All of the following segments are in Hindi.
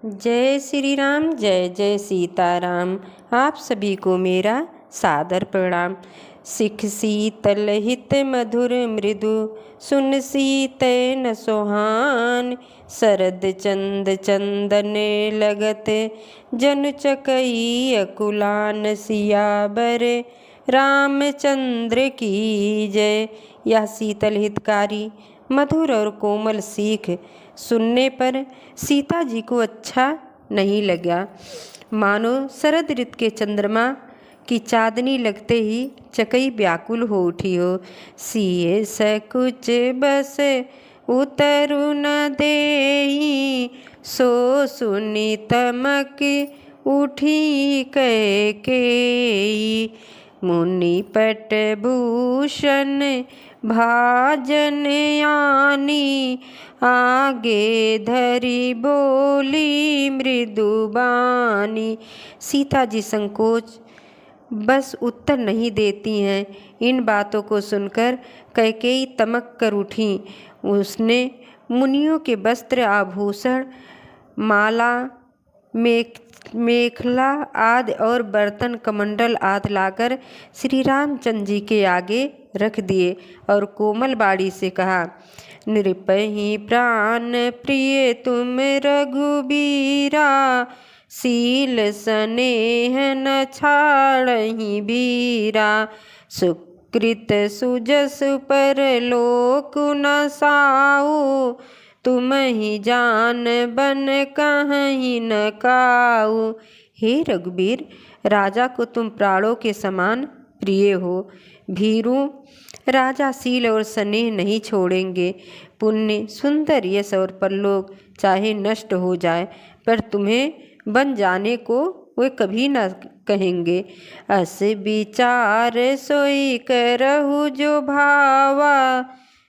जय श्री राम, जय जय सीताराम। आप सभी को मेरा सादर प्रणाम। सिख शीतल हित मधुर मृदु, सुन सीतैन सोहान। शरद चंद चंदन लगत, जन चकई अकुलान। सियावर रामचंद्र की जय। यह शीतल हितकारी मधुर और कोमल सीख सुनने पर सीता जी को अच्छा नहीं लगा। मानो शरद ऋतु के चंद्रमा की चांदनी लगते ही चकई व्याकुल हो उठी हो। सिए सकुच बस उतरु न देई, सो सुनी तमक उठी कैकेयी। मुनि पट भूषण भाजन आनी, आगे धरी बोली मृदुबानी। सीता जी संकोच बस उत्तर नहीं देती हैं। इन बातों को सुनकर कैकेयी तमक कर उठी। उसने मुनियों के वस्त्र आभूषण, माला, मेखला आदि और बर्तन कमंडल आदि लाकर श्री रामचंद्र जी के आगे रख दिए और कोमल बाड़ी से कहा, नृपहि प्राण प्रिय तुम रघुबीरा। शील स्नेह न छाड़हि बीरा, सुकृत सुजस पर लोक न साऊ। तुम ही जान बन कहीं न काऊ। हे रघुबीर, राजा को तुम प्राणों के समान प्रिय हो। भीरू, राजा शील और स्नेह नहीं छोड़ेंगे। पुण्य, सुंदर यश और परलोक चाहे नष्ट हो जाए, पर तुम्हें बन जाने को वे कभी न कहेंगे। अस विचार सोई करहु जो भावा,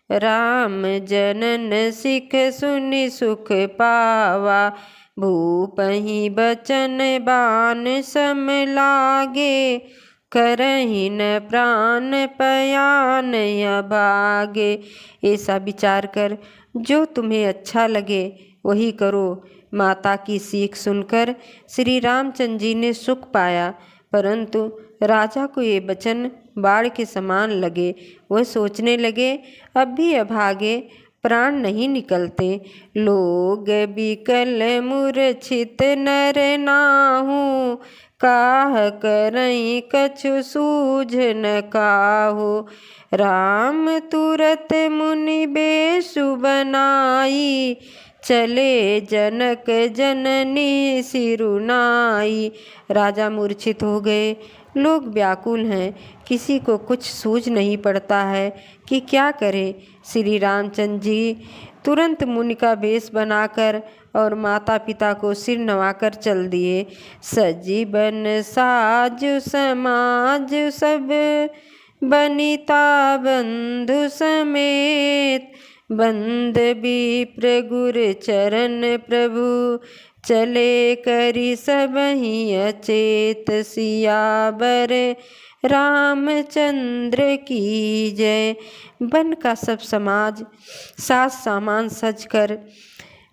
राम जनन सिख सुनि सुख पावा। भूपहि बचन बान सम लागे, करहि न प्राण पयान अभागे। ऐसा विचार कर जो तुम्हें अच्छा लगे वही करो। माता की सीख सुनकर श्री रामचंद्र जी ने सुख पाया, परंतु राजा को ये वचन बाढ़ के समान लगे। वह सोचने लगे, अब भी अभागे प्राण नहीं निकलते। लोग बिकल मूर्छित नर नाहु, काह करई कछु सूझ न काहू। राम तुरत मुनि बेसु बनाई, चले जनक जननी सिरुनाई। राजा मूर्छित हो गए। लोग व्याकुल हैं, किसी को कुछ सूझ नहीं पड़ता है कि क्या करे। श्री रामचंद्र जी तुरंत मुनि का वेश बनाकर और माता पिता को सिर नवाकर चल दिए। सजीवन साजु समाज सब, बनिता बंधु समेत। बंद विप्र गुर चरण प्रभु, चले करी सबहि अचेत। सियावर रामचंद्र की जय। वन का सब समाज साज सामान सजकर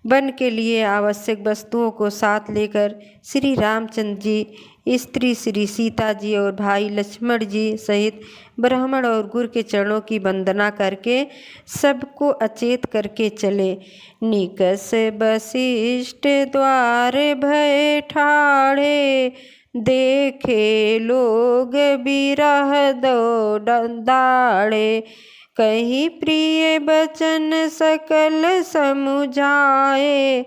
वन के लिए आवश्यक वस्तुओं को साथ लेकर श्री रामचंद्र जी, स्त्री श्री सीता जी और भाई लक्ष्मण जी सहित ब्राह्मण और गुरु के चरणों की वंदना करके सबको अचेत करके चले। निकस वशिष्ठ द्वार भय ठाढ़े, देखे लोग बिरह दो दाड़े। कहीं प्रिय बचन सकल समुझाए,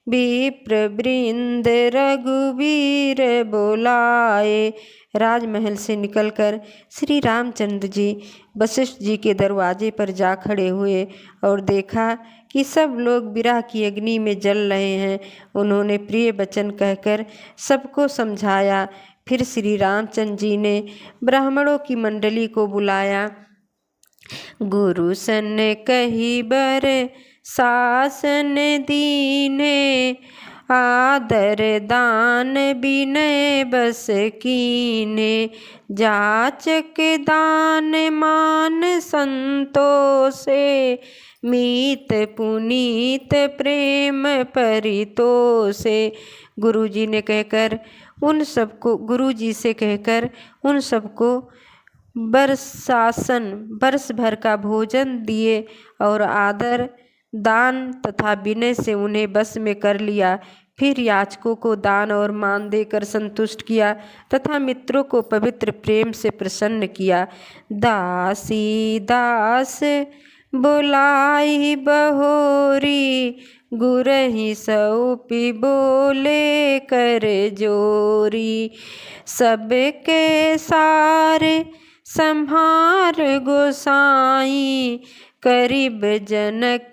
विप्र वृंद रघुवीर बोलाए। राजमहल से निकलकर श्री रामचंद्र जी वशिष्ठ जी के दरवाजे पर जा खड़े हुए और देखा कि सब लोग विरह की अग्नि में जल रहे हैं। उन्होंने प्रिय वचन कहकर सबको समझाया। फिर श्री रामचंद्र जी ने ब्राह्मणों की मंडली को बुलाया। गुरु सन कही बर शासन दीने, आदर दान विनय बस कीने। जाचक दान मान संतोषे, मीत पुनीत प्रेम परितोषे। गुरुजी ने कहकर उन सबको गुरुजी से कहकर उन सबको बरसासन वर्ष भर का भोजन दिए और आदर दान तथा विनय से उन्हें बस में कर लिया। फिर याचकों को दान और मान देकर संतुष्ट किया तथा मित्रों को पवित्र प्रेम से प्रसन्न किया। दासी दास बुलाई बहोरी, गुरहि सौंपी बोले कर जोरी। सबके सारे संहार गोसाई, करीब जनक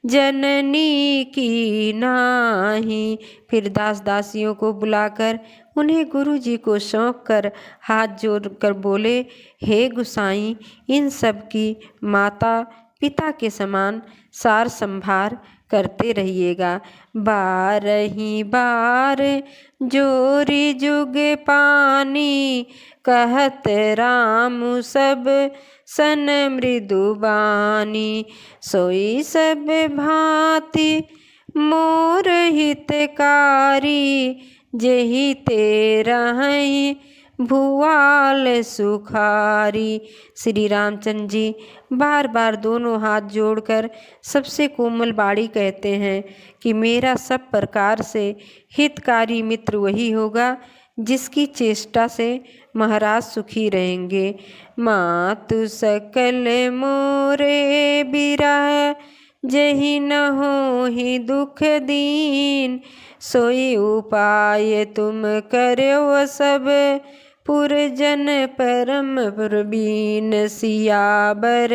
जननी की नाही। फिर दास दासियों को बुलाकर उन्हें गुरुजी को सौंप कर हाथ जोड़कर बोले, हे गुसाई, इन सब की माता पिता के समान सार संभार करते रहिएगा। बारही बार जोरी जुग पानी, कहत राम सब सन मृदुबानी। सोई सब भांति मोर हितकारी, जेहि ते रहई भुआल सुखारी। श्री रामचंद्र जी बार बार दोनों हाथ जोड़कर सबसे कोमल बाणी कहते हैं कि मेरा सब प्रकार से हितकारी मित्र वही होगा जिसकी चेष्टा से महाराज सुखी रहेंगे। मातु सकल मोरे बिरह, जहि न होहि दुख दीन। सोई उपाय तुम कर्यो सब, पुरजन परम प्रवीण। सियावर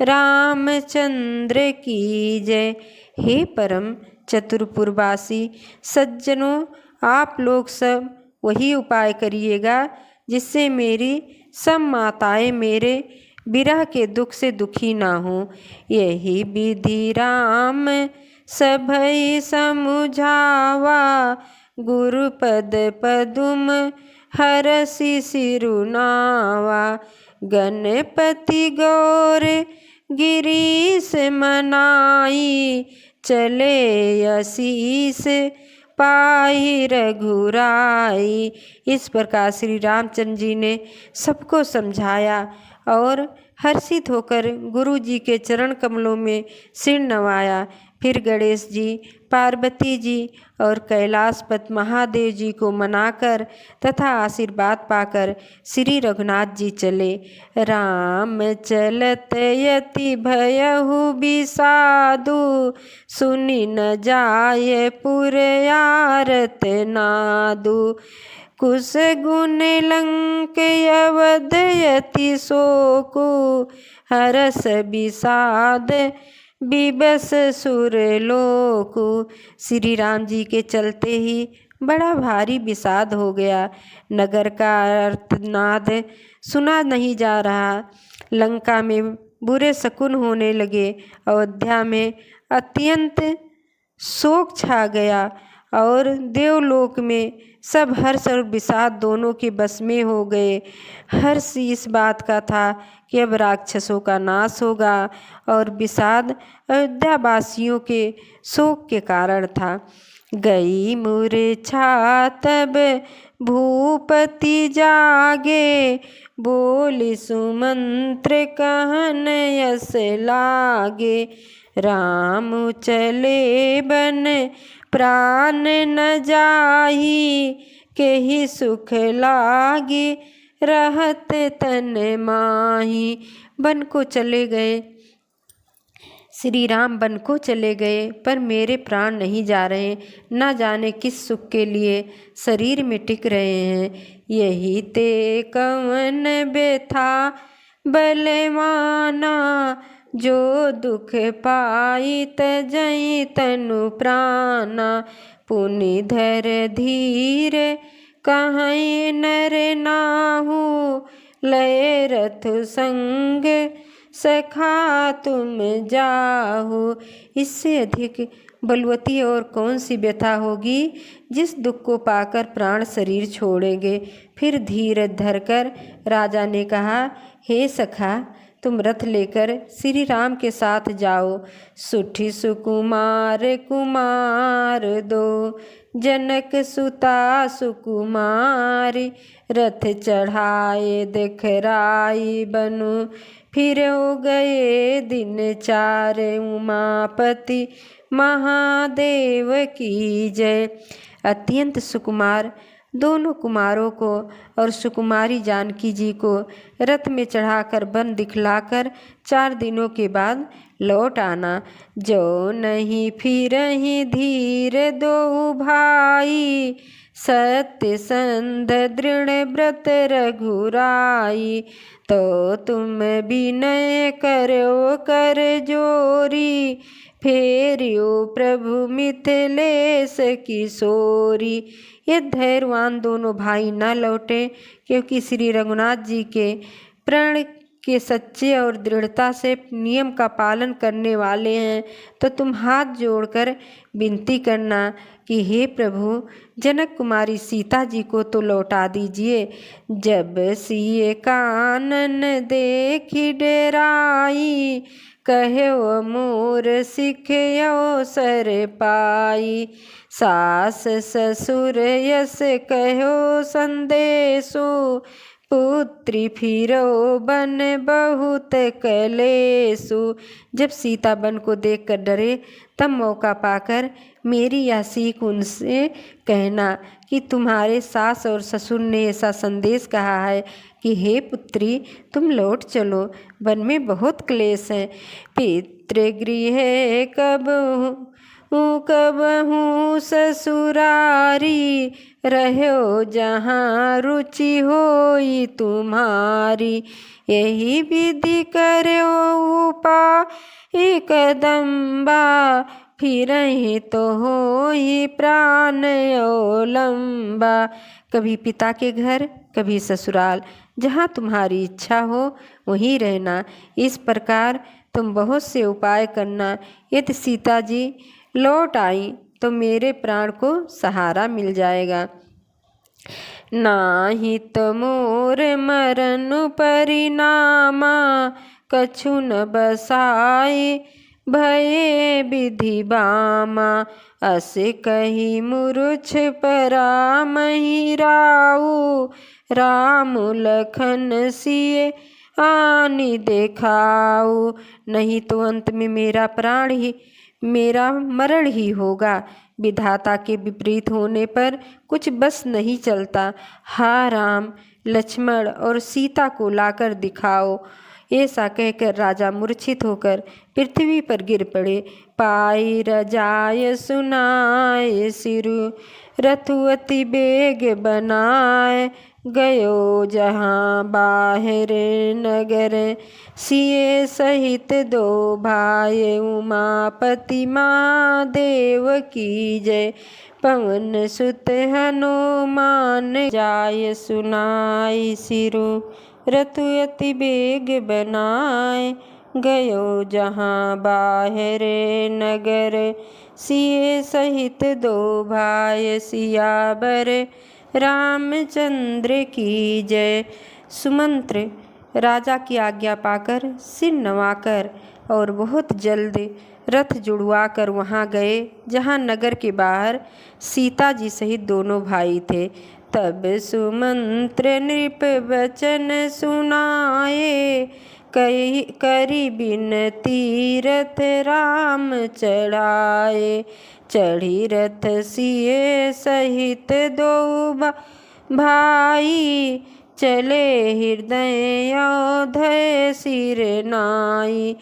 रामचंद्र की जय। हे परम चतुरपुरवासी सज्जनों, आप लोग सब वही उपाय करिएगा जिससे मेरी सब माताएं मेरे विरह के दुख से दुखी ना हो। यही विधि राम सभई समुझावा, गुरुपद पदुम हरसि सिरुनावा। गणपति गौर गिरीश मनाई, चले आशीष पाई रघुराई। इस प्रकार श्री रामचंद्र जी ने सबको समझाया और हर्षित होकर गुरु जी के चरण कमलों में सिर नवाया। फिर गणेश जी, पार्वती जी और कैलाशपति महादेव जी को मनाकर तथा आशीर्वाद पाकर श्री रघुनाथ जी चले। राम चलत यति भयहु बिसाधु, सुनि न जाय पुर आरत नादु। कुश गुण लंक अवध यति शोकु, हरस विषाद बिबस सुर लोकु। श्री राम जी के चलते ही बड़ा भारी विषाद हो गया। नगर का अर्थनाद सुना नहीं जा रहा। लंका में बुरे शकुन होने लगे। अयोध्या में अत्यंत शोक छा गया और देवलोक में सब हर्ष और विषाद दोनों के बस में हो गए। हर्ष इस बात का था कि अब राक्षसों का नाश होगा और विषाद अयोध्यावासियों के शोक के कारण था। गई मूर्छा तब भूपति जागे, बोली सुमंत्र कहन यस लागे। राम चले बन प्राण न जाही, केहि सुख लागे रहत तन माही। वन को चले गए, श्री राम वन को चले गए, पर मेरे प्राण नहीं जा रहे। न जाने किस सुख के लिए शरीर में टिक रहे हैं। यही ते कवन व्यथा बलवाना, जो दुख पाई तजई तनु प्राणा। पुनि धर धीर कहीं नर नाहु, लय रथ संग सखा तुम जाहु। इससे अधिक बलवती और कौन सी व्यथा होगी जिस दुख को पाकर प्राण शरीर छोड़ेंगे। फिर धीरज धरकर राजा ने कहा, हे सखा, तुम रथ लेकर श्री राम के साथ जाओ। सुठी सुकुमार कुमार दो, जनक सुता सुकुमारी, रथ चढ़ाए दिखराई बनु, फिर हो गए दिन चार, उमापति महादेव की जय। अत्यंत सुकुमार दोनों कुमारों को और सुकुमारी जानकी जी को रथ में चढ़ाकर वन दिखलाकर 4 दिनों के बाद लौट आना। जो नहीं फिरहि धीर दो भाई, सत्य संध दृढ़ व्रत रघुराई, तो तुम विनय करो कर जोरी, फेरियो प्रभु मिथिलेश किशोरी। ये धैर्यवान दोनों भाई न लौटे, क्योंकि श्री रघुनाथ जी के प्रण के सच्चे और दृढ़ता से नियम का पालन करने वाले हैं। तो तुम हाथ जोड़कर विनती करना कि हे प्रभु, जनक कुमारी सीता जी को तो लौटा दीजिए। जब सिए कानन देखी डेराई, कहो मोर सिखयो सर पाई, सास ससुर यस कहो संदेशो, पुत्री फिरो बन बहुत कलेसु। जब सीता बन को देखकर डरे, तब मौका पाकर मेरी यह सीख उनसे कहना कि तुम्हारे सास और ससुर ने ऐसा संदेश कहा है कि हे पुत्री, तुम लौट चलो, वन में बहुत क्लेश है। पितृगृह कबहू ससुरारी, रहो जहाँ रुचि होई तुम्हारी, यही विधि करो उपाय कदम्बा, फिरहि तो होई प्राण अवलंबा। कभी पिता के घर, कभी ससुराल, जहाँ तुम्हारी इच्छा हो वहीं रहना। इस प्रकार तुम बहुत से उपाय करना। यदि सीता जी लौट आई तो मेरे प्राण को सहारा मिल जाएगा। नाही तो मोर मरण परिणामा, कछु न बसाए भये विधि बामा, असे कही मूर्छ परामहि राऊ, राम लखन सिए आनि देखाऊ। नहीं तो अंत में मेरा मरण ही होगा। विधाता के विपरीत होने पर कुछ बस नहीं चलता। हा राम, लक्ष्मण और सीता को लाकर दिखाओ। ऐसा कहकर राजा मूर्छित होकर पृथ्वी पर गिर पड़े। पाई रजाय सुनाए सिरु, रथु अति बेग बनाए, गयो जहाँ बाहर नगर, सिए सहित दो भाई, उमापति महादेव की जय। पवन सुत हनुमान जाय सुनाई सिरु, रथु अति बेग बनाए, गयो जहाँ बाहर नगर, सिए सहित दो भाई, सियावर रामचंद्र की जय। सुमंत्र राजा की आज्ञा पाकर सिर नवाकर और बहुत जल्द रथ जुड़वाकर वहाँ गए जहाँ नगर के बाहर सीता जी सहित दोनों भाई थे। तब सुमंत्र नृप वचन सुनाए, करी बिनती रथ राम चढ़ाए, चढ़ी रथ सिए सहित दो भाई, चले हृदय अयोध्या सिर नाई।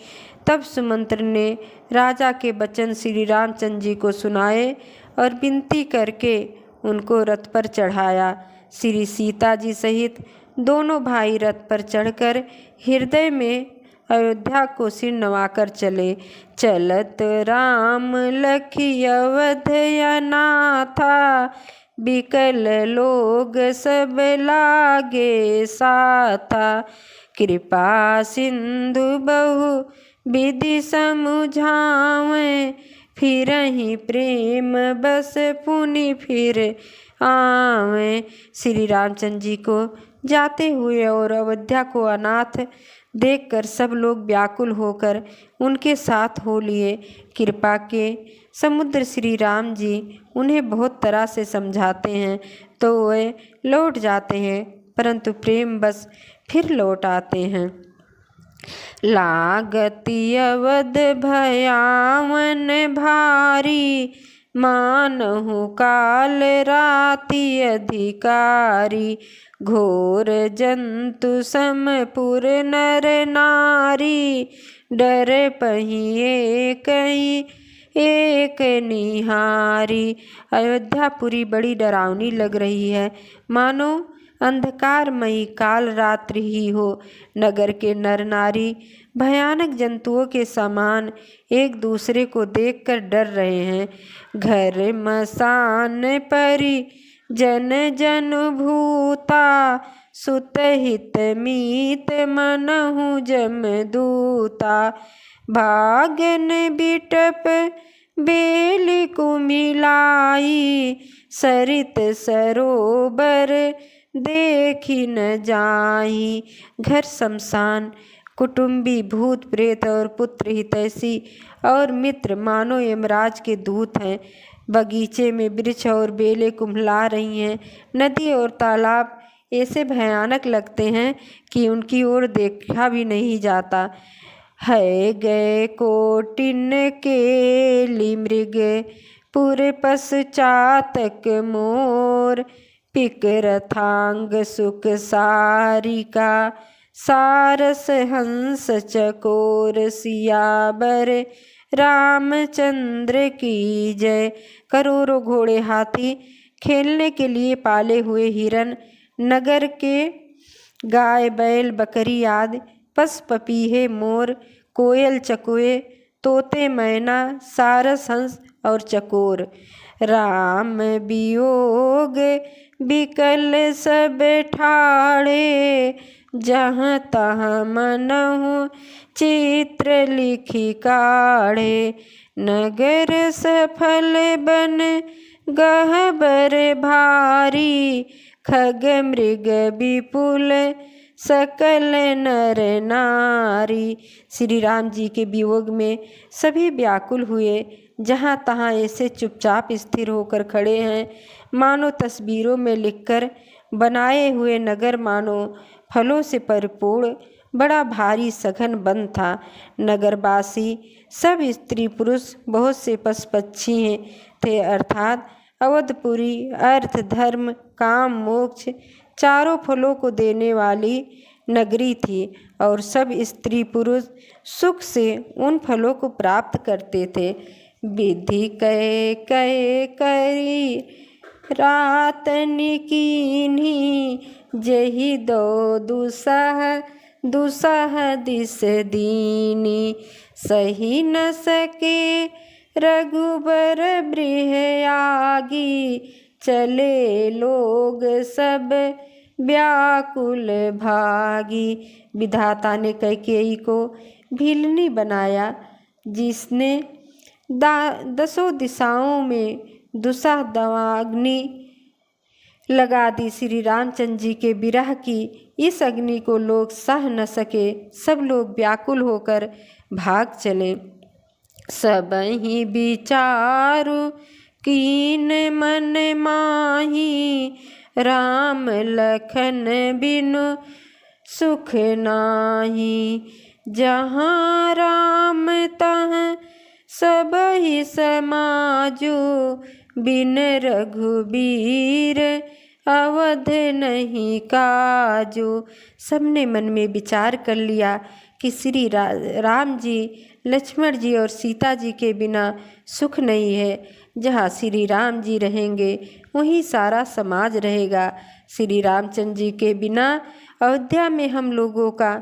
तब सुमंत्र ने राजा के वचन श्री रामचंद्र जी को सुनाए और विनती करके उनको रथ पर चढ़ाया। श्री सीता जी सहित दोनों भाई रथ पर चढ़कर हृदय में अयोध्या को सिर नवाकर चले। चलत राम लखी अवधया नाथा, बिकल लोग सब लागे साथा, कृपा सिंधु बहु विधि समुझावें, फिरहि प्रेम बस पुनि फिर आवें। श्री रामचंद्र जी को जाते हुए और अयोध्या को अनाथ देखकर सब लोग व्याकुल होकर उनके साथ हो लिए। कृपा के समुद्र श्री राम जी उन्हें बहुत तरह से समझाते हैं तो वे लौट जाते हैं, परंतु प्रेम बस फिर लौट आते हैं। लागति अवध भयावन भारी, मानहु काल राति अधिकारी। घोर जंतु समपुर नर नारी, डर पहिए कहीं एक निहारी। अयोध्यापुरी बड़ी डरावनी लग रही है, मानो अंधकारमयी काल रात्रि ही हो। नगर के नर नारी भयानक जंतुओं के समान एक दूसरे को देखकर डर रहे हैं। घर मसान परी जन जन भूता, सुत हित मीत मनहु जमदूता। भागन बिटप बेली कुमिलाई, सरित सरोवर देखी न जाई। घर शमशान, कुटुंबी भूत प्रेत और पुत्र हितैषी और मित्र मानो यमराज के दूत हैं। बगीचे में वृक्ष और बेलें कुम्हला रही हैं। नदी और तालाब ऐसे भयानक लगते हैं कि उनकी ओर देखा भी नहीं जाता। है गए कोटिन केली मृग, पुर पशु चातक मोर। पिक रथांग सुख सारिका, सारस हंस चकोर। सियावर रामचंद्र की जय। करोड़ों घोड़े हाथी, खेलने के लिए पाले हुए हिरन, नगर के गाय बैल बकरी आदि पशु पपीहे मोर, कोयल चकोए, तोते मैना, सारस हंस और चकोर। राम वियोग बिकल सब ठाड़े, जहाँ तहाँ मनहु चित्र लिखी काढ़े। नगर सफल बन गहबर भारी, खग मृग विपुल सकल नर नारी। श्री राम जी के वियोग में सभी व्याकुल हुए। जहाँ तहाँ ऐसे चुपचाप स्थिर होकर खड़े हैं मानो तस्वीरों में लिखकर बनाए हुए नगर, मानो फलों से परिपूर्ण बड़ा भारी सघन वन था। नगरवासी सब स्त्री पुरुष बहुत से पशु पक्षी थे, अर्थात अवधपुरी अर्थ धर्म काम मोक्ष चारों फलों को देने वाली नगरी थी और सब स्त्री पुरुष सुख से उन फलों को प्राप्त करते थे। विधि कहे कहे करी रात निकीन्ही, जही दो दुसह दिस दीनी। सही न सके रघुबर बृहयागी, चले लोग सब व्याकुल भागी। विधाता ने कैकेयी को भीलनी बनाया, जिसने दसों दिशाओं में दुसह दवाग्नि लगा दी। श्री रामचंद्र जी के विरह की इस अग्नि को लोग सह न सके, सब लोग व्याकुल होकर भाग चले। सबहि विचारु कीन मन माही, राम लखन बिनु सुख नाही। जहाँ राम तहाँ सबहि समाजु, बिन रघुबीर अवध नहीं काजू। सबने मन में विचार कर लिया कि श्री राम जी, लक्ष्मण जी और सीता जी के बिना सुख नहीं है। जहाँ श्री राम जी रहेंगे वहीं सारा समाज रहेगा। श्री रामचंद्र जी के बिना अयोध्या में हम लोगों का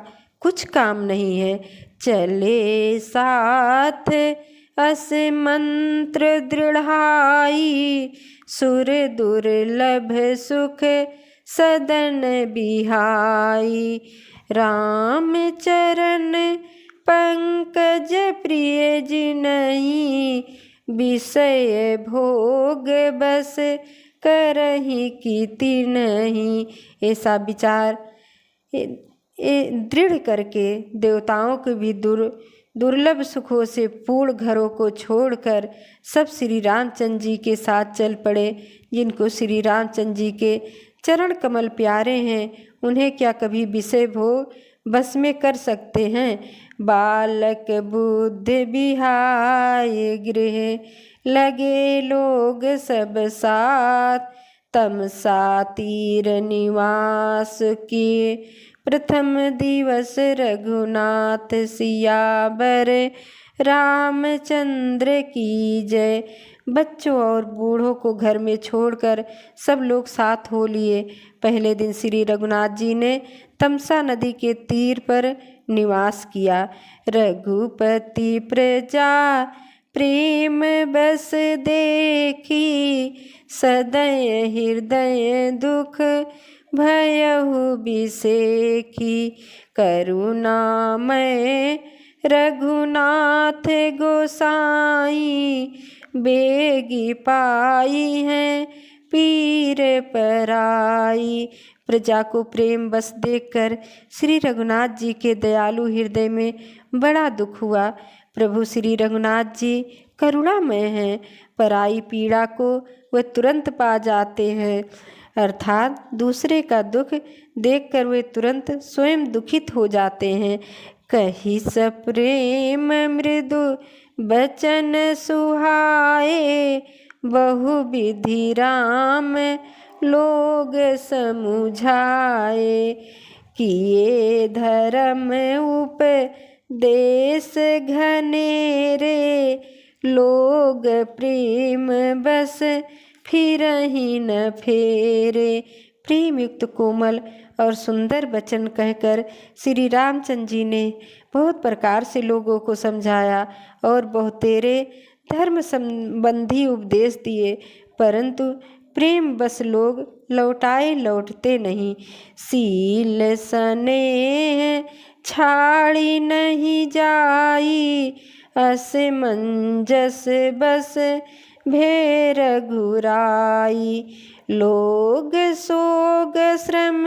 कुछ काम नहीं है। चले साथ अस मंत्र दृढ़ाई, सुर दुर्लभ सुख सदन बिहाई। राम चरण पंकज प्रिय जिनहि, विषय भोग बस करहि की तिनहि। ऐसा विचार दृढ़ करके देवताओं के भी दुर्लभ सुखों से पूर्ण घरों को छोड़कर सब श्री रामचंद्र जी के साथ चल पड़े। जिनको श्री रामचंद्र जी के चरण कमल प्यारे हैं, उन्हें क्या कभी विषय भोग बस में कर सकते हैं। बालक बुद्धि बिहाय गृह लगे लोग सब साथ, तमसा तीर निवास किए प्रथम दिवस रघुनाथ सियावर रामचंद्र की जय। बच्चों और बूढ़ों को घर में छोड़कर सब लोग साथ हो लिए। पहले दिन श्री रघुनाथ जी ने तमसा नदी के तीर पर निवास किया। रघुपति प्रजा प्रेम बस देखी, सदय हृदय दुख भयहु बिसेखी। करुणामय रघुनाथ गोसाई, बेगी पाई हैं पीर पराई। प्रजा को प्रेम बस देखकर श्री रघुनाथ जी के दयालु हृदय में बड़ा दुख हुआ। प्रभु श्री रघुनाथ जी करुणामय हैं, पराई पीड़ा को वह तुरंत पा जाते हैं, अर्थात दूसरे का दुख देखकर वे तुरंत स्वयं दुखित हो जाते हैं। कही सप्रेम मृदु बचन सुहाए, बहु विधि राम लोग समुझाए। किए धर्म उपदेश घनेरे, लोग प्रेम बस फिरहि न फेरे। प्रेम युक्त कोमल और सुंदर वचन कहकर श्री रामचंद्र जी ने बहुत प्रकार से लोगों को समझाया और बहुतेरे धर्म संबंधी उपदेश दिए, परंतु प्रेम बस लोग लौटते नहीं। सील स्नेह छाड़ी नहीं जाई, असमंजस बस भेर घुराई। लोग सोग श्रम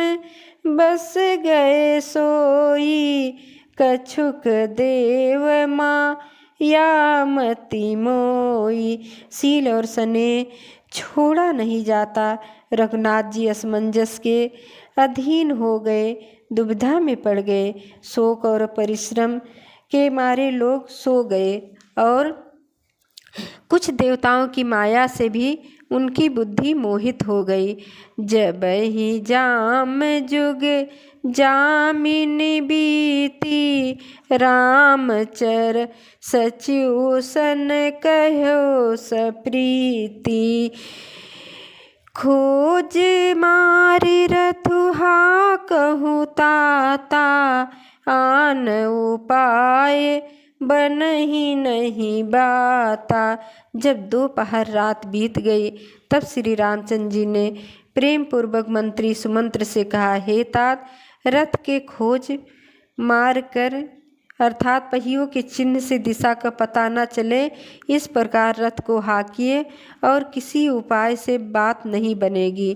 बस गए सोई, कछुक देव माँ या मति मोई। सील और स्नेह छोड़ा नहीं जाता। रघुनाथ जी असमंजस के अधीन हो गए, दुविधा में पड़ गए। शोक और परिश्रम के मारे लोग सो गए और कुछ देवताओं की माया से भी उनकी बुद्धि मोहित हो गई। जब ही जाम जुग जामिनी बीती, रामचर सचिव सन कहो सप्रीति। खोज मारी रथुहा कहूँ ताता, आन उपाय बनही नहीं बाता। जब दोपहर रात बीत गई तब श्री रामचंद्र जी ने प्रेम पूर्वक मंत्री सुमंत्र से कहा, हे तात, रथ के खोज मार कर अर्थात पहियों के चिन्ह से दिशा का पता न चले, इस प्रकार रथ को हाँकिए और किसी उपाय से बात नहीं बनेगी।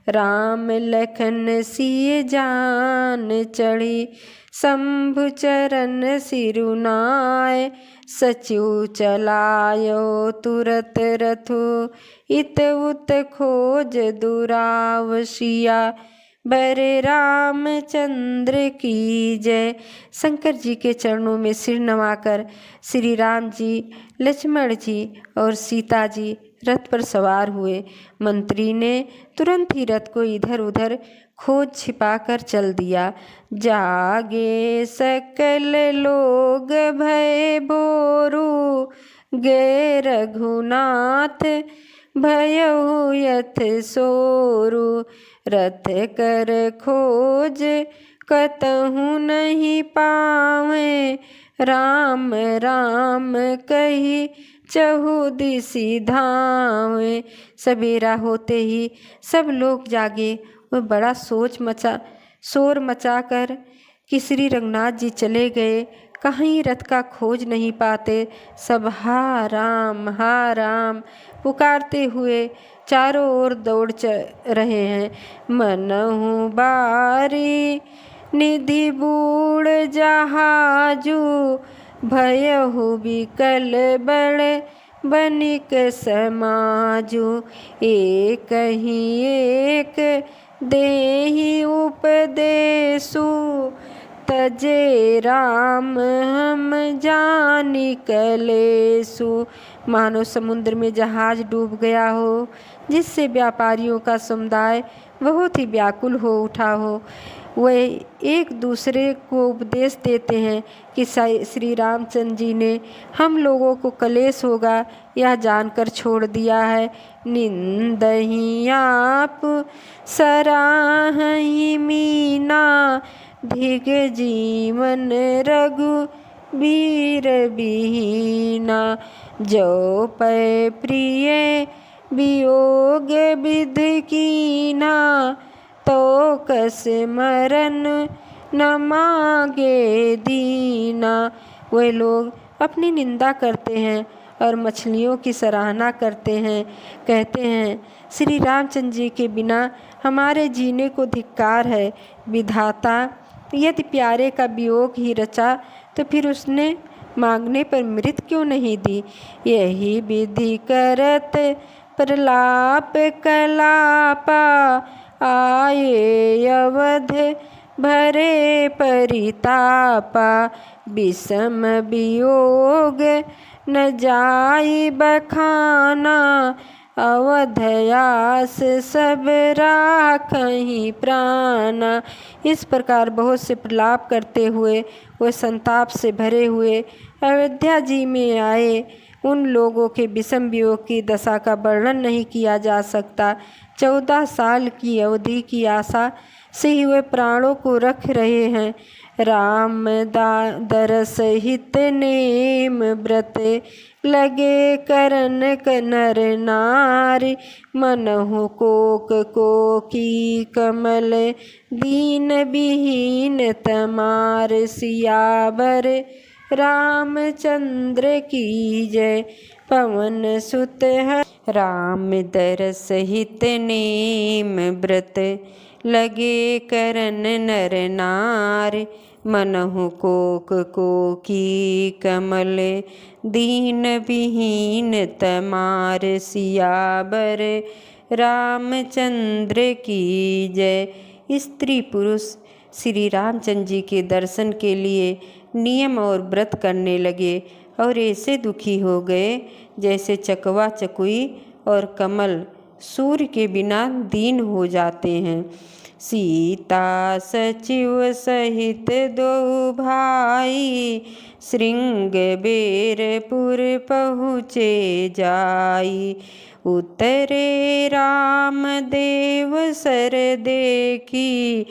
राम लखन सिय जान चढ़ी, शंभु चरण सिरुनाय। सचिव चलायो तुरत रथो, इत उत खोज दुरावसिया। बरे रामचंद्र की जय। शंकर जी के चरणों में सिर नवाकर श्री राम जी, लक्ष्मण जी और सीता जी रथ पर सवार हुए। मंत्री ने तुरंत ही रथ को इधर उधर खोज छिपाकर चल दिया। जागे सकल लोग भय बोरू, गे रघुनाथ भयउ यथ सोरू। रथ कर खोज कतहु नहीं पावे, राम राम कही चहु दिशि धावे। सवेरा होते ही सब लोग जागे। वह बड़ा शोर मचाकर कि श्री रघुनाथ जी चले गए, कहीं रथ का खोज नहीं पाते। सब हा राम पुकारते हुए चारों ओर दौड़ रहे हैं। मनहु बारी निधि बूढ़ जहाजू भयहु विकल बड़ बनिक समाजू। एक ही एक देहि उपदेशु तजे राम हम जानी कलेसु। मानो समुद्र में जहाज डूब गया हो, जिससे व्यापारियों का समुदाय बहुत ही व्याकुल हो उठा हो। वे एक दूसरे को उपदेश देते हैं कि श्री रामचंद्र जी ने हम लोगों को कलेश होगा यह जानकर छोड़ दिया है। निंदहि आप सराहहि मीना धिग जीवन रघुबीर बिहीना। जो पै प्रिय वियोग विधि कीना तो कस मरन न मांगे दीना। वे लोग अपनी निंदा करते हैं और मछलियों की सराहना करते हैं, कहते हैं श्री रामचंद्र जी के बिना हमारे जीने को धिक्कार है। विधाता यदि प्यारे का वियोग ही रचा तो फिर उसने मांगने पर मृत क्यों नहीं दी। यही विधि करत प्रलाप कलापा आए अवध भरे परितापा। विषम वियोग न जाई बखाना अवधयास सब राखहि प्राणा। इस प्रकार बहुत से प्रलाप करते हुए वह संताप से भरे हुए अयोध्या जी में आए। उन लोगों के विषम वियोग की दशा का वर्णन नहीं किया जा सकता। 14 साल की अवधि की आशा से ही वे प्राणों को रख रहे हैं। राम दरस हित नेम व्रत लगे करन नर नारी। मनहु कोक कोकी कमल दीन विहीन तमार। सियावर रामचंद्र की जय पवन सुत है। राम दरस हित नेम व्रत लगे करन नर नार। मनहु कोक कोकी कमल दीन विहीन तमार। सियावर रामचंद्र की जय। स्त्री पुरुष श्री रामचंद्र जी के दर्शन के लिए नियम और व्रत करने लगे और ऐसे दुखी हो गए जैसे चकवा चकुई और कमल सूर्य के बिना दीन हो जाते हैं। सीता सचिव सहित दो भाई श्रृंगबेरपुर पहुँचे जाई। उतरे राम देव सर देखी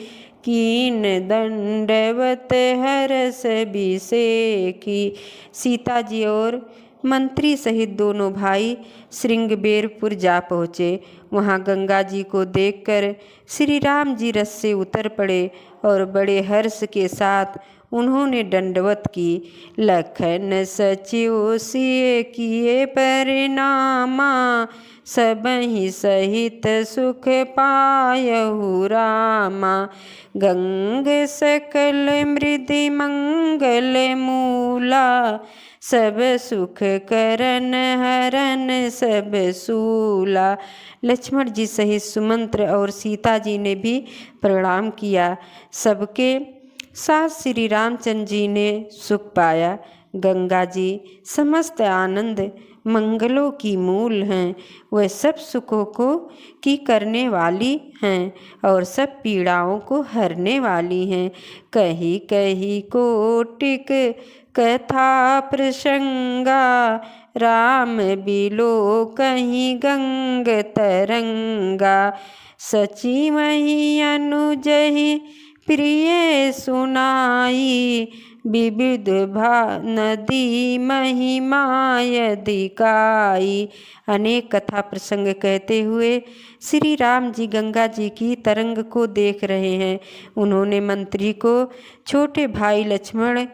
कीन दंडवत हरस बिसेकी। सीता जी और मंत्री सहित दोनों भाई श्रृंगबेरपुर जा पहुँचे। वहाँ गंगा जी को देखकर श्री राम जी रथ से उतर पड़े और बड़े हर्ष के साथ उन्होंने दंडवत की। लखन सचिव सिय किए परिणामा सबहि सहित सुख पायहु रामा। गंग सकल मृदि मंगल मूला सब सुख करन हरन सब सूला। लक्ष्मण जी सहित सुमंत्र और सीता जी ने भी प्रणाम किया। सबके साथ श्री रामचंद्र जी ने सुख पाया। गंगा जी समस्त आनंद मंगलों की मूल हैं। वह सब सुखों को की करने वाली हैं और सब पीड़ाओं को हरने वाली हैं। कही कही कोटिक कथा प्रसंगा राम बिलो कहीं गंग तरंगा। सची वही अनुजहि प्रिय सुनाई विविध भा नदी महिमाय दिकाई। अनेक कथा प्रसंग कहते हुए श्री राम जी गंगा जी की तरंग को देख रहे हैं। उन्होंने मंत्री को, छोटे भाई लक्ष्मण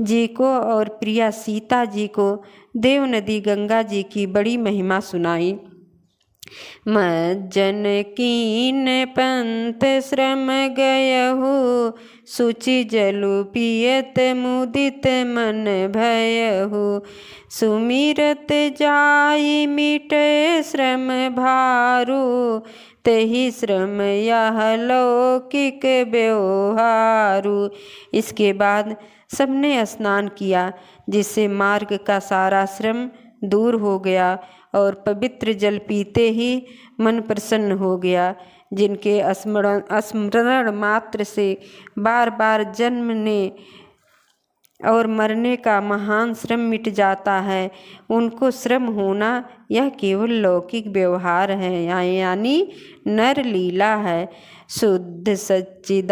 जी को और प्रिया सीता जी को देव नदी गंगा जी की बड़ी महिमा सुनाई। मज्जन कीन पंथ श्रम गयहु, सुचि जलु पियत मुदित मन भयहु। सुमिरत जाई मिटे श्रम भारू, तही श्रम यह लौकिक व्यवहारू। इसके बाद सबने स्नान किया, जिससे मार्ग का सारा श्रम दूर हो गया और पवित्र जल पीते ही मन प्रसन्न हो गया। जिनके स्मरण मात्र से बार बार जन्मने और मरने का महान श्रम मिट जाता है, उनको श्रम होना यह केवल लौकिक व्यवहार है, यानी नर लीला है। शुद्ध सच्चिदानंदमय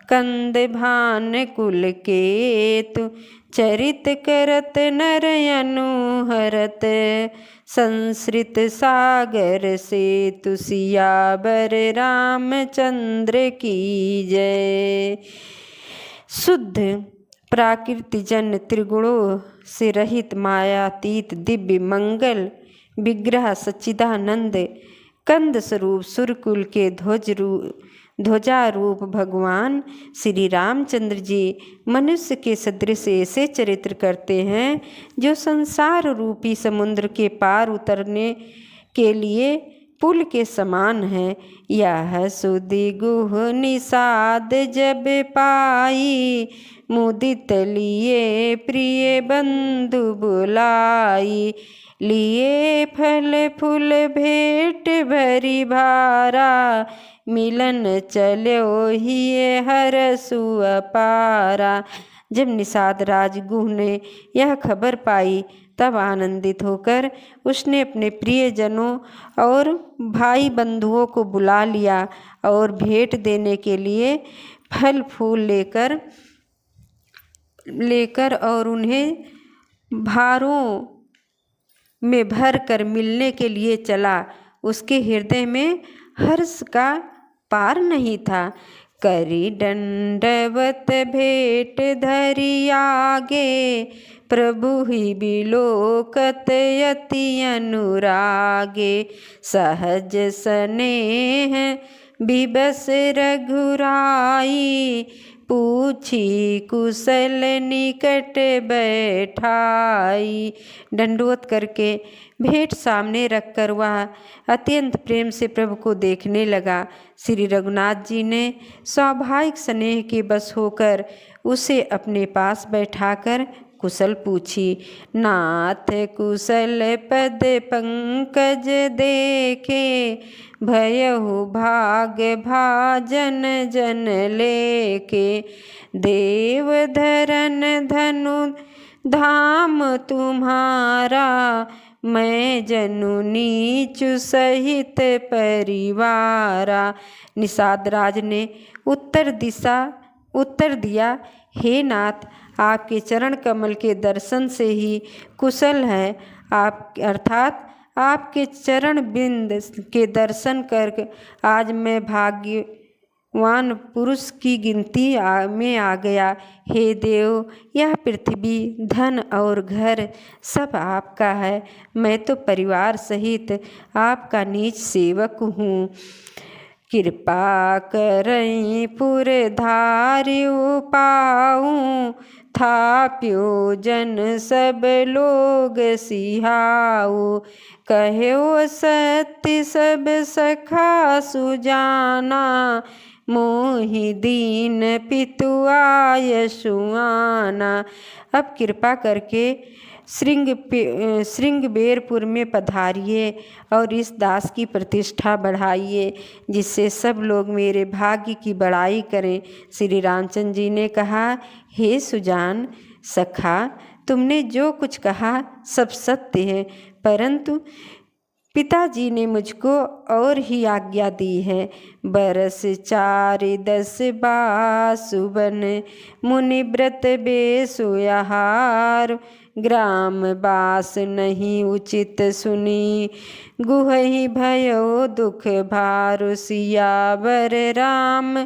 कंद भान कुल केतु, चरित करत नर अनुहरत, संसृत सागर सेतु। सियावर रामचंद्र की जय। शुद्ध प्राकृति जन त्रिगुणों से रहित मायातीत दिव्य मंगल विग्रह सच्चिदानंद कंद स्वरूप सुरकुल के ध्वजारूप भगवान श्री रामचंद्र जी मनुष्य के सदृश ऐसे चरित्र करते हैं, जो संसार रूपी समुद्र के पार उतरने के लिए पुल के समान है। यह सुधि गुह निषाद जब पाई, मुदित लिए प्रिय बंधु बुलाई। लिए फल फूल भेंट भरी भारा, मिलन चलो ही हरसु अपारा। जब निषाद राज गुह ने यह खबर पाई, तब आनंदित होकर उसने अपने प्रियजनों और भाई बंधुओं को बुला लिया और भेंट देने के लिए फल फूल लेकर और उन्हें भारों में भर कर मिलने के लिए चला। उसके हृदय में हर्ष का पार नहीं था। करी दंडवत भेंट धरि आगे, प्रभु ही बिलोकत यति अनुरागे। सहज स्नेह बिबस रघुराई, पूछी कुशल निकट बैठाई। दंडवत करके भेंट सामने रखकर वह अत्यंत प्रेम से प्रभु को देखने लगा। श्री रघुनाथ जी ने स्वाभाविक स्नेह के बस होकर उसे अपने पास बैठाकर कुशल पूछी। नाथ कुशल पद पंकज देखे, भयहु भाग भाजन जन लेके। देव धरन धनु धाम तुम्हारा, मैं जनु नीचु सहित परिवारा। निषाद राज ने उत्तर दिया, हे नाथ, आपके चरण कमल के दर्शन से ही कुशल है। आप अर्थात आपके चरण बिंद के दर्शन कर आज मैं भाग्यवान पुरुष की गिनती में आ गया। हे देव, यह पृथ्वी, धन और घर सब आपका है। मैं तो परिवार सहित आपका नीच सेवक हूँ। कृपा करई पुर धार्यु पाऊँ, थाप्यो जन सब लोग सिहाऊ। कहो सत्य सब सखा सुजाना, मोहि दीन पितु आय सुआना। अब कृपा करके श्रृंगबेरपुर में पधारिए और इस दास की प्रतिष्ठा बढ़ाइए, जिससे सब लोग मेरे भाग्य की बड़ाई करें। श्री रामचंद्र जी ने कहा, हे सुजान सखा, तुमने जो कुछ कहा सब सत्य है, परंतु पिताजी ने मुझको और ही आज्ञा दी है। बरस 4-10 बासुबन, मुनि व्रत बेसुयाहार। ग्राम बास नहीं उचित सुनी, गुहहि भयो दुख भारु। सियावर राम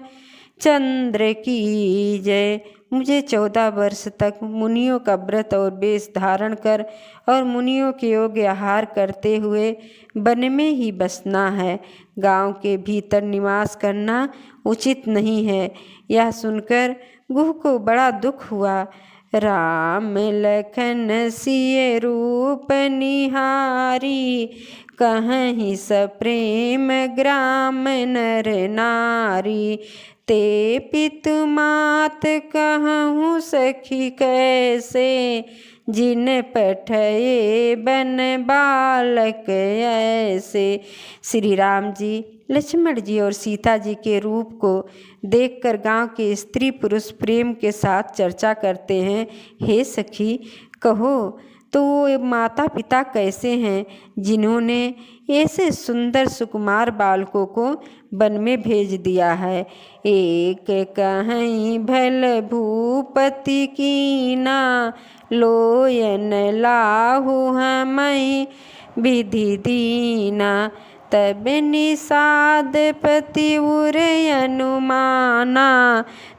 चंद्र की जय। मुझे 14 वर्ष तक मुनियों का व्रत और वेश धारण कर और मुनियों के योग्य आहार करते हुए वन में ही बसना है। गांव के भीतर निवास करना उचित नहीं है। यह सुनकर गुह को बड़ा दुख हुआ। राम लखन सिय रूप निहारी, कहीं सप्रेम ग्राम नर नारी। ते पितु मात कहूँ सखी कैसे, जिन पठये बन बालक ऐसे। श्री राम जी लक्ष्मण जी और सीता जी के रूप को देखकर गांव के स्त्री पुरुष प्रेम के साथ चर्चा करते हैं। हे सखी, कहो तो वो माता पिता कैसे हैं जिन्होंने ऐसे सुंदर सुकुमार बालकों को वन में भेज दिया है। एक कहीं भल भूपति कीना, लोयन लाहु हमें विधि दीना। तब निषाद पति उर अनुमाना,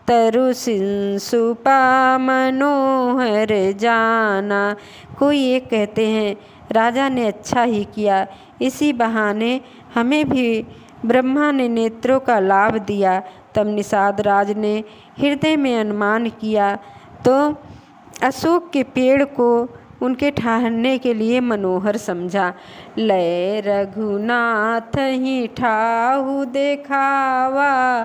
तरु शिंसुपा मनोहर जाना। कोई एक कहते हैं राजा ने अच्छा ही किया, इसी बहाने हमें भी ब्रह्मा ने नेत्रों का लाभ दिया। तब निषाद राज ने हृदय में अनुमान किया तो अशोक के पेड़ को उनके ठहरने के लिए मनोहर समझा। लय रघुनाथ ही ठाहु देखावा,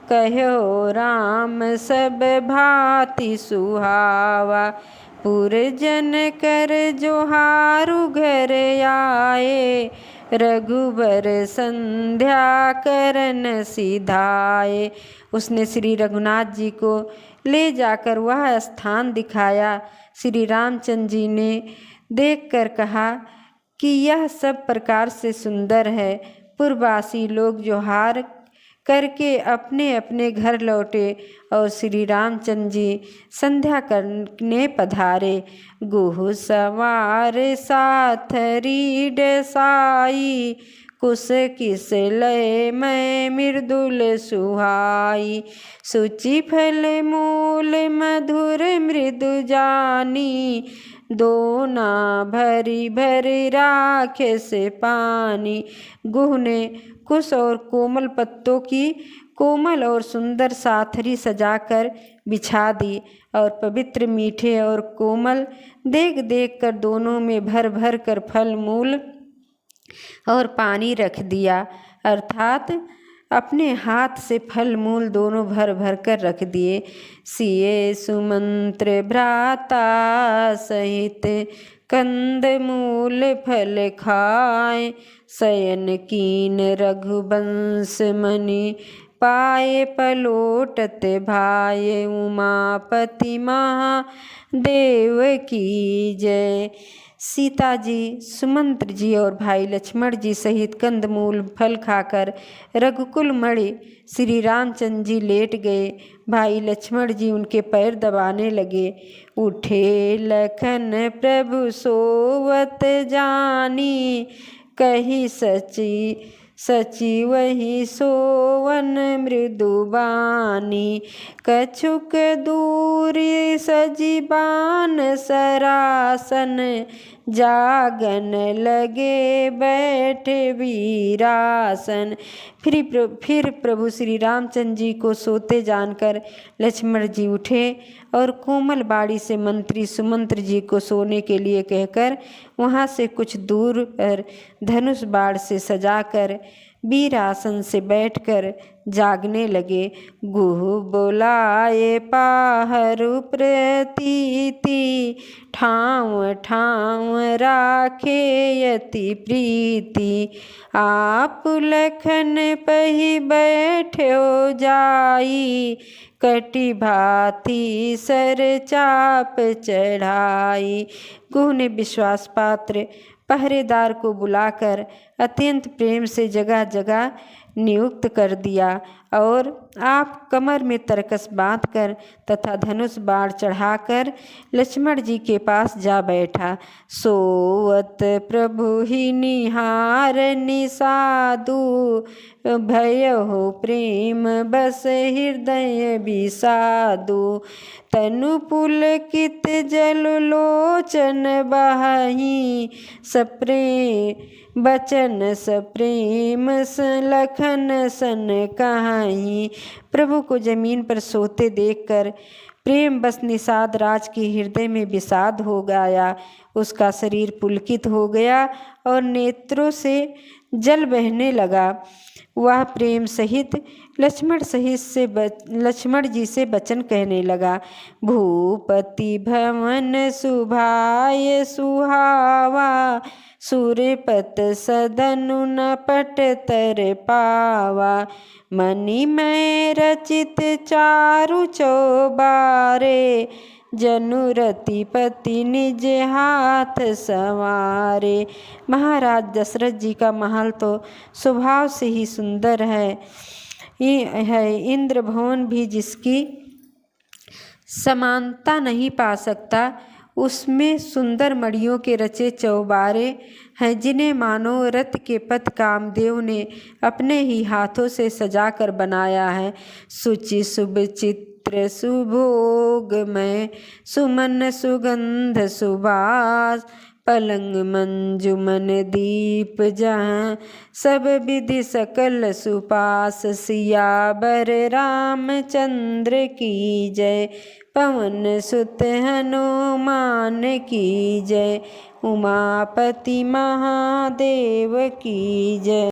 कहो राम सब भांति सुहावा। पुरजन कर जोहारु घर आए, रघुबर संध्या करन सिधाए। उसने श्री रघुनाथ जी को ले जाकर वह स्थान दिखाया। श्री रामचंद्र जी ने देखकर कहा कि यह सब प्रकार से सुंदर है। पूर्ववासी लोग जोहार करके अपने अपने घर लौटे और श्री रामचंद्र जी संध्या करने पधारे। गुह सवार साथ रीड साई, कुश किस लय मैं मृदुल सुहाई। सुचि फल मूल मधुर मृदु जानी, दोना भरी भरी राखे से पानी। गुह ने कुश और कोमल पत्तों की कोमल और सुंदर साथरी सजाकर बिछा दी और पवित्र मीठे और कोमल देख देख कर दोनों में भर भर कर फल मूल और पानी रख दिया। अर्थात अपने हाथ से फल मूल दोनों भर भर कर रख दिए। सिए सुमंत्र भ्राता सहित कंद मूल फल खाए, शयन कीन रघुवंश मणि पाए पलोटत भाए। उमापति महादेव की जय। सीता जी, सुमंत्र जी और भाई लक्ष्मण जी सहित कंदमूल फल खाकर रघुकुल मणि श्री रामचंद्र जी लेट गए। भाई लक्ष्मण जी उनके पैर दबाने लगे। उठे लखन प्रभु सोवत जानी, कही सची सची वही सोवन मृदुबानी। कछुक दूरी सजीबान सरासन, जागन लगे बैठे वीरासन। फिर प्रभु श्री रामचंद्र जी को सोते जानकर लक्ष्मण जी उठे और कोमल बाड़ी से मंत्री सुमंत्र जी को सोने के लिए कहकर वहाँ से कुछ दूर पर धनुष बाण से सजाकर वीर आसन से बैठकर जागने लगे। गुह बोलाए पाहरु प्रतीति, ठाव ठाव राखे यति प्रीति। आप लखन पही बैठो जाई, कटी भांति सर चाप चढ़ाई। गुह ने विश्वास पात्र पहरेदार को बुलाकर अत्यंत प्रेम से जगह जगह नियुक्त कर दिया और आप कमर में तरकस बांधकर तथा धनुष बाण चढ़ाकर लक्ष्मण जी के पास जा बैठा। सोवत प्रभु ही निहार निसाधु, भयो प्रेम बस हृदय विषादु। तनु पुलकित जल लोचन बहाई, बचन सप्रेम लखन सन कहाई। प्रभु को जमीन पर सोते देखकर प्रेम बस निषाद राज के हृदय में विषाद हो गया। उसका शरीर पुलकित हो गया और नेत्रों से जल बहने लगा। वह प्रेम सहित लक्ष्मण जी से वचन कहने लगा। भूपति भवन सुभाय सुहावा, सूर्यपत सदनु न पट तर पावा। मणिमय रचित चारु चौबारे, जनुरति पति निज हाथ संवारे। महाराज दशरथ जी का महल तो स्वभाव से ही सुंदर है। इंद्र भवन भी जिसकी समानता नहीं पा सकता। उसमें सुंदर मणियों के रचे चौबारे हैं, जिन्हें मानो रथ के पथ कामदेव ने अपने ही हाथों से सजाकर बनाया है। सुचि शुभ चित्र सुभोग में, सुमन सुगंध सुबास, पलंग मंजुमन दीप जहाँ, सब विधि सकल सुपास। सियावर रामचंद्र की जय, पवन सुत हनुमान की जय, उमापति महादेव की जय।